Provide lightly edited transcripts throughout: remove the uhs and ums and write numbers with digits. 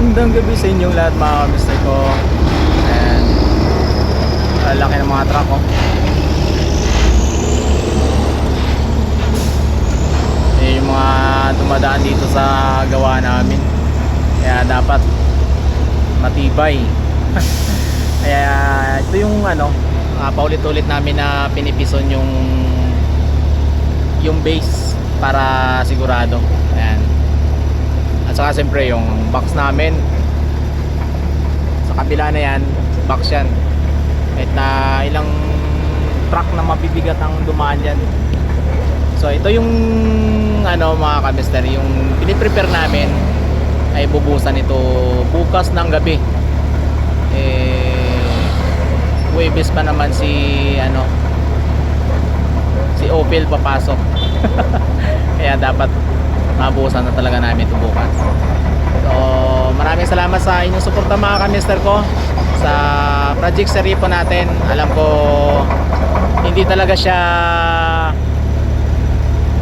Magandang gabi sa inyong lahat mga kamister ko. And laki ng mga truck oh. Yung mga dumadaan dito sa gawa namin. Kaya dapat matibay. Kaya ito yung paulit-ulit namin na pinipison yung base para sigurado. Ayan. At saka siyempre yung box namin sa kabila na yan, box yan. Kahit na ilang truck na mabibigat ang dumaan dyan. So ito yung mga kamister, yung piniprepare namin ay bubusan ito bukas ng gabi. Huwebes pa naman si Opel papasok. Kaya dapat mabusan na talaga namin ito bukas. So maraming salamat sa inyong suporta mga kamister ko sa project sa Ripo natin. Alam ko hindi talaga siya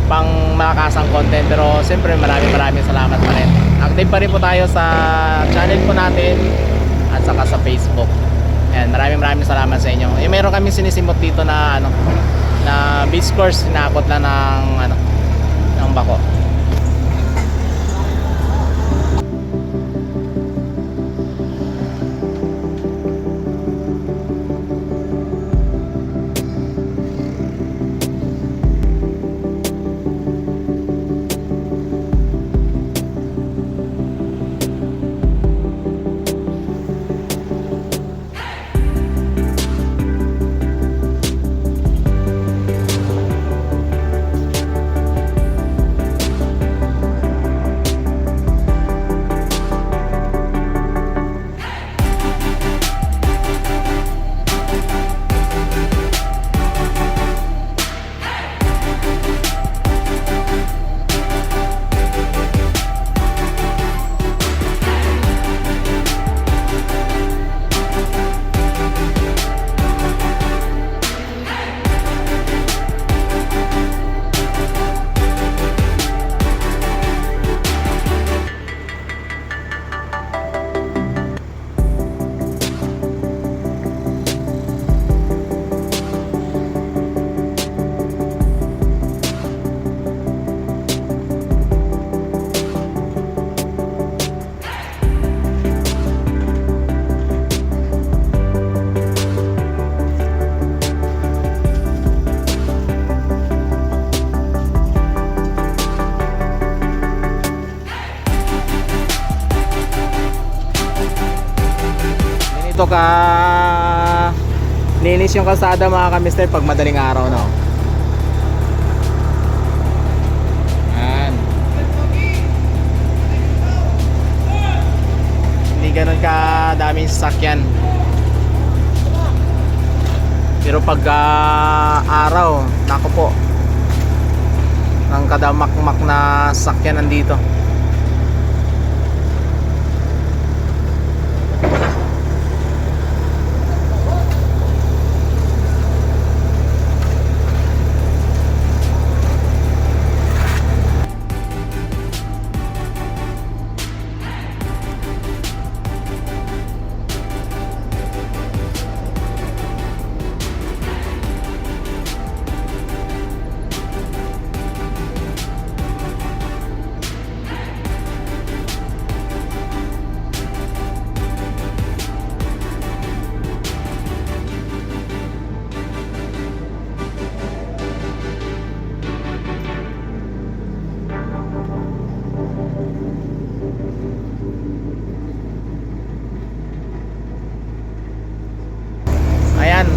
pang makakasang content, pero siyempre maraming salamat pa rin. Active pa rin po tayo sa channel po natin at saka sa Facebook. Ayan, maraming salamat sa inyo. Meron kami sinisimot dito na na beach course, sinakot lang ng bako. Ito ka linis yung kalsada mga kamister pag madaling araw na. Ayan. Hindi ganun ka daming sasakyan, pero pag araw, nako po, ng kadamak-mak na sasakyan nandito.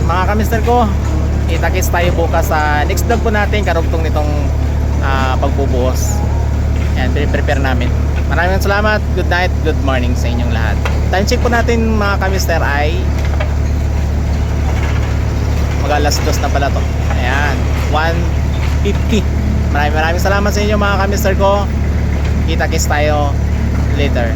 Mga kamister ko, kita-kits tayo bukas sa next vlog po natin, karugtong nitong pagbubuhos. Ayan, prepare namin. Maraming salamat, good night, good morning sa inyong lahat. Time check po natin mga kamister ay mag-alas 2 na pala to. Ayan, 1:50. Maraming salamat sa inyo mga kamister ko. Kita-kits tayo later.